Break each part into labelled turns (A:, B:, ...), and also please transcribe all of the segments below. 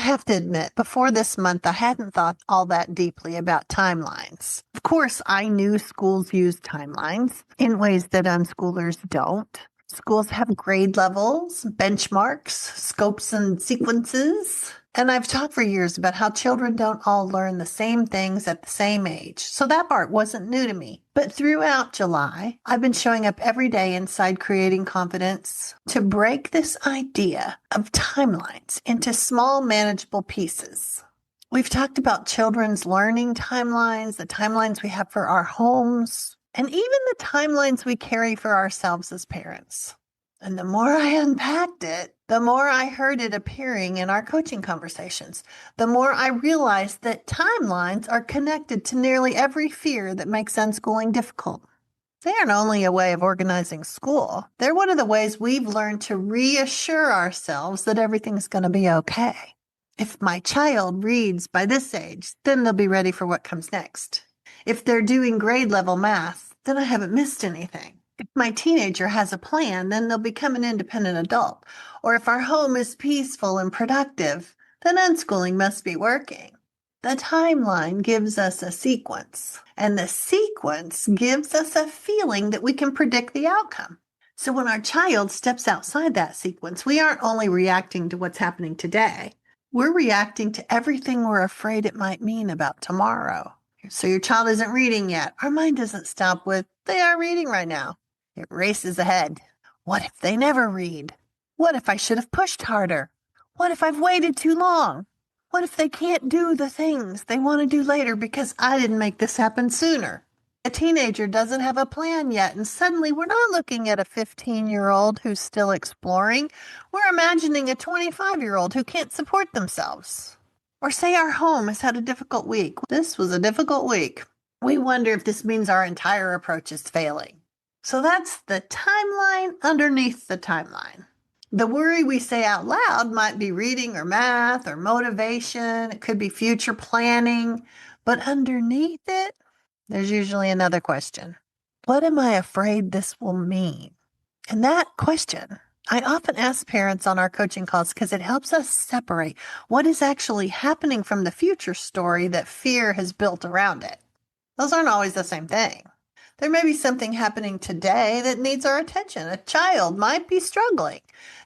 A: have to admit, before this month, I hadn't thought all that deeply about timelines. Of course, I knew schools use timelines in ways that unschoolers don't. Schools have grade levels, benchmarks, scopes, and sequences. And I've talked for years about how children don't all learn the same things at the same age. So that part wasn't new to me. But throughout July, I've been showing up every day inside Creating Confidence to break this idea of timelines into small, manageable pieces. We've talked about children's learning timelines, the timelines we have for our homes, and even the timelines we carry for ourselves as parents. And the more I unpacked it, the more I heard it appearing in our coaching conversations, the more I realized that timelines are connected to nearly every fear that makes unschooling difficult. They aren't only a way of organizing school. They're one of the ways we've learned to reassure ourselves that everything's going to be okay. If my child reads by this age, then they'll be ready for what comes next. If they're doing grade level math, then I haven't missed anything. If my teenager has a plan, then they'll become an independent adult. Or if our home is peaceful and productive, then unschooling must be working. The timeline gives us a sequence, and the sequence gives us a feeling that we can predict the outcome. So when our child steps outside that sequence, we aren't only reacting to what's happening today, we're reacting to everything we're afraid it might mean about tomorrow. So your child isn't reading yet. Our mind doesn't stop with, they are reading right now. It races ahead. What if they never read? What if I should have pushed harder? What if I've waited too long? What if they can't do the things they want to do later because I didn't make this happen sooner? A teenager doesn't have a plan yet, and suddenly we're not looking at a 15-year-old who's still exploring. We're imagining a 25-year-old who can't support themselves. Or say our home has had a difficult week. This was a difficult week. We wonder if this means our entire approach is failing. So that's the timeline underneath the timeline. The worry we say out loud might be reading or math or motivation. It could be future planning. But underneath it, there's usually another question. What am I afraid this will mean? And that question, I often ask parents on our coaching calls because it helps us separate what is actually happening from the future story that fear has built around it. Those aren't always the same thing. There may be something happening today that needs our attention. A child might be struggling.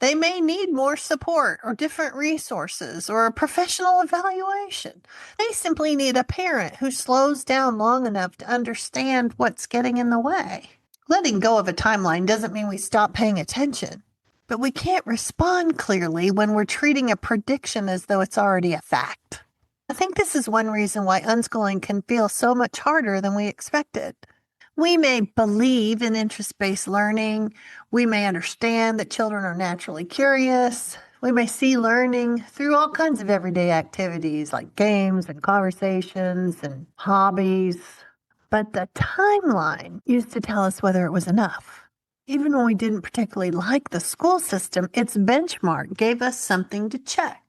A: They may need more support or different resources or a professional evaluation. They simply need a parent who slows down long enough to understand what's getting in the way. Letting go of a timeline doesn't mean we stop paying attention, but we can't respond clearly when we're treating a prediction as though it's already a fact. I think this is one reason why unschooling can feel so much harder than we expected. We may believe in interest-based learning. We may understand that children are naturally curious. We may see learning through all kinds of everyday activities like games and conversations and hobbies. But the timeline used to tell us whether it was enough. Even when we didn't particularly like the school system, its benchmark gave us something to check.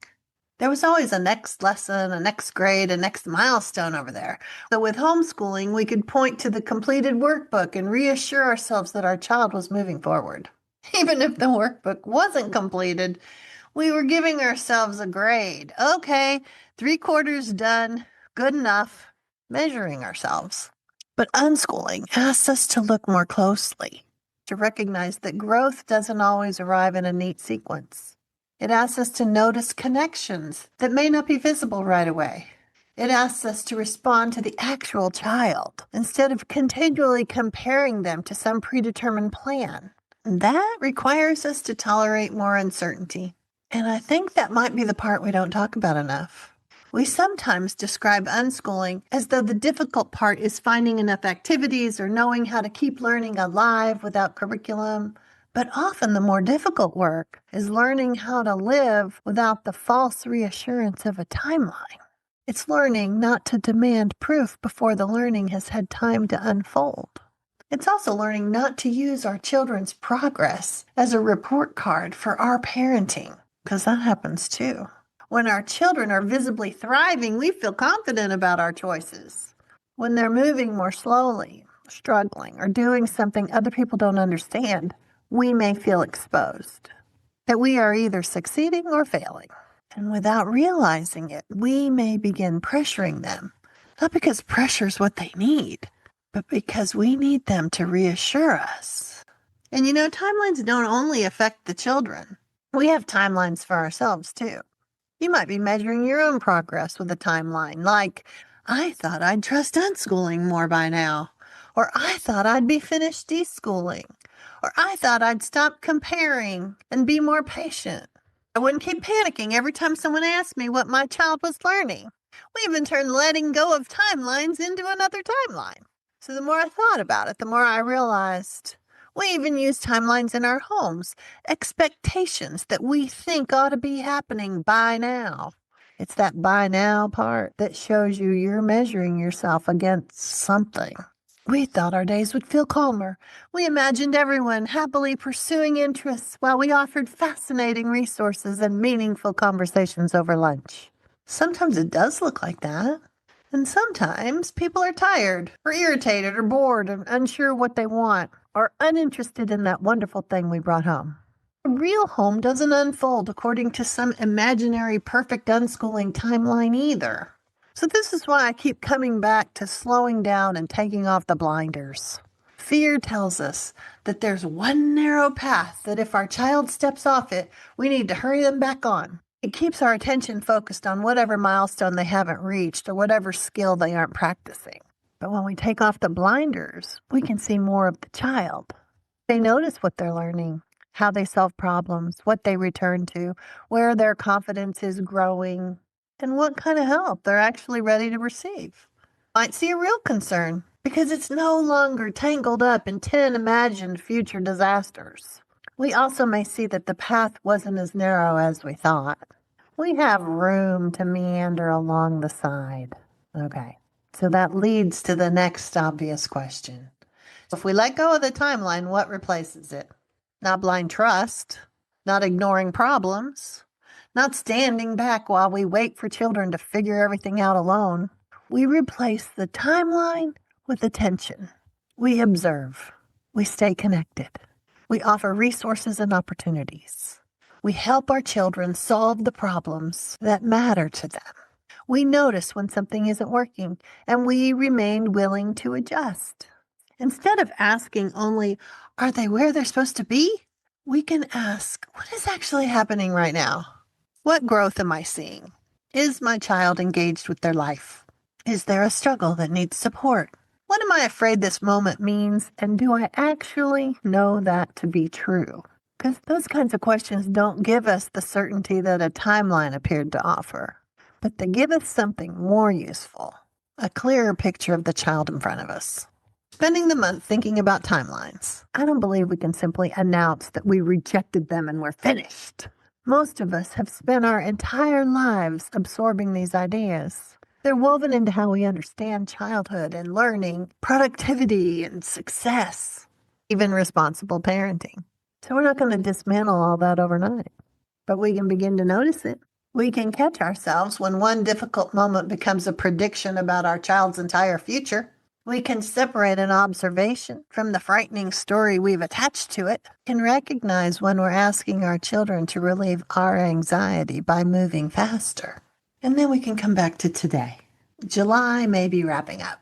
A: There was always a next lesson, a next grade, a next milestone over there. So with homeschooling, we could point to the completed workbook and reassure ourselves that our child was moving forward. Even if the workbook wasn't completed, we were giving ourselves a grade. Okay, 3/4 done, good enough, measuring ourselves. But unschooling asks us to look more closely, to recognize that growth doesn't always arrive in a neat sequence. It asks us to notice connections that may not be visible right away. It asks us to respond to the actual child instead of continually comparing them to some predetermined plan. That requires us to tolerate more uncertainty. And I think that might be the part we don't talk about enough. We sometimes describe unschooling as though the difficult part is finding enough activities or knowing how to keep learning alive without curriculum. But often the more difficult work is learning how to live without the false reassurance of a timeline. It's learning not to demand proof before the learning has had time to unfold. It's also learning not to use our children's progress as a report card for our parenting, because that happens too. When our children are visibly thriving, we feel confident about our choices. When they're moving more slowly, struggling, or doing something other people don't understand, we may feel exposed, that we are either succeeding or failing. And without realizing it, we may begin pressuring them, not because pressure's what they need, but because we need them to reassure us. And timelines don't only affect the children. We have timelines for ourselves too. You might be measuring your own progress with a timeline, like, I thought I'd trust unschooling more by now, or I thought I'd be finished deschooling, or I thought I'd stop comparing and be more patient. I wouldn't keep panicking every time someone asked me what my child was learning. We even turned letting go of timelines into another timeline. So the more I thought about it, the more I realized we even use timelines in our homes, expectations that we think ought to be happening by now. It's that by now part that shows you're measuring yourself against something. We thought our days would feel calmer. We imagined everyone happily pursuing interests while we offered fascinating resources and meaningful conversations over lunch. Sometimes it does look like that. And sometimes people are tired or irritated or bored and unsure what they want or uninterested in that wonderful thing we brought home. A real home doesn't unfold according to some imaginary perfect unschooling timeline either. So this is why I keep coming back to slowing down and taking off the blinders. Fear tells us that there's one narrow path that if our child steps off it, we need to hurry them back on. It keeps our attention focused on whatever milestone they haven't reached or whatever skill they aren't practicing. But when we take off the blinders, we can see more of the child. They notice what they're learning, how they solve problems, what they return to, where their confidence is growing, and what kind of help they're actually ready to receive. Might see a real concern because it's no longer tangled up in 10 imagined future disasters. We also may see that the path wasn't as narrow as we thought. We have room to meander along the side. Okay, so that leads to the next obvious question. If we let go of the timeline, what replaces it? Not blind trust, not ignoring problems, not standing back while we wait for children to figure everything out alone. We replace the timeline with attention. We observe. We stay connected. We offer resources and opportunities. We help our children solve the problems that matter to them. We notice when something isn't working, and we remain willing to adjust. Instead of asking only, are they where they're supposed to be? We can ask, what is actually happening right now? What growth am I seeing? Is my child engaged with their life? Is there a struggle that needs support? What am I afraid this moment means, and do I actually know that to be true? Because those kinds of questions don't give us the certainty that a timeline appeared to offer, but they give us something more useful, a clearer picture of the child in front of us. Spending the month thinking about timelines, I don't believe we can simply announce that we rejected them and we're finished. Most of us have spent our entire lives absorbing these ideas. They're woven into how we understand childhood and learning, productivity and success, even responsible parenting. So we're not going to dismantle all that overnight, but we can begin to notice it. We can catch ourselves when one difficult moment becomes a prediction about our child's entire future. We can separate an observation from the frightening story we've attached to it. We can recognize when we're asking our children to relieve our anxiety by moving faster. And then we can come back to today. July may be wrapping up,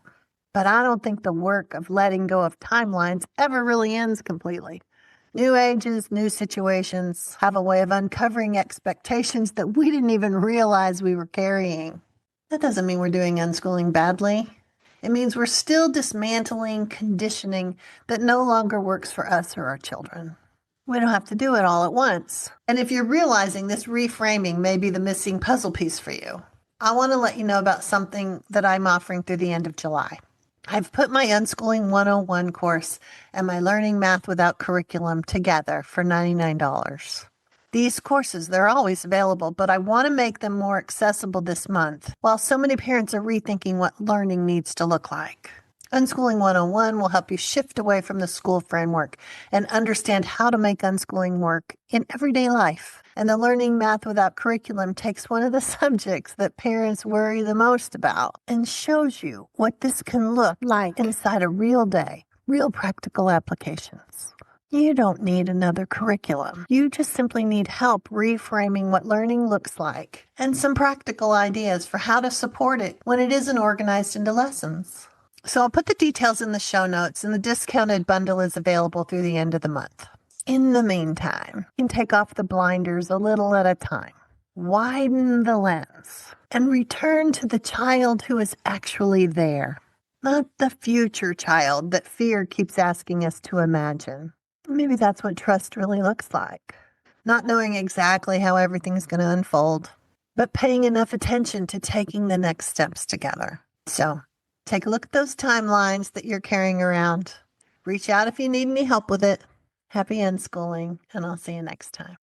A: but I don't think the work of letting go of timelines ever really ends completely. New ages, new situations have a way of uncovering expectations that we didn't even realize we were carrying. That doesn't mean we're doing unschooling badly. It means we're still dismantling conditioning that no longer works for us or our children. We don't have to do it all at once. And if you're realizing this reframing may be the missing puzzle piece for you, I want to let you know about something that I'm offering through the end of July. I've put my Unschooling 101 course and my Learning Math Without Curriculum together for $99. These courses, they're always available, but I want to make them more accessible this month, while so many parents are rethinking what learning needs to look like. Unschooling 101 will help you shift away from the school framework and understand how to make unschooling work in everyday life. And the Learning Math Without Curriculum takes one of the subjects that parents worry the most about and shows you what this can look like inside a real day, real practical applications. You don't need another curriculum. You just simply need help reframing what learning looks like and some practical ideas for how to support it when it isn't organized into lessons. So I'll put the details in the show notes, and the discounted bundle is available through the end of the month. In the meantime, you can take off the blinders a little at a time, widen the lens, and return to the child who is actually there, not the future child that fear keeps asking us to imagine. Maybe that's what trust really looks like. Not knowing exactly how everything's going to unfold, but paying enough attention to taking the next steps together. So take a look at those timelines that you're carrying around. Reach out if you need any help with it. Happy unschooling, and I'll see you next time.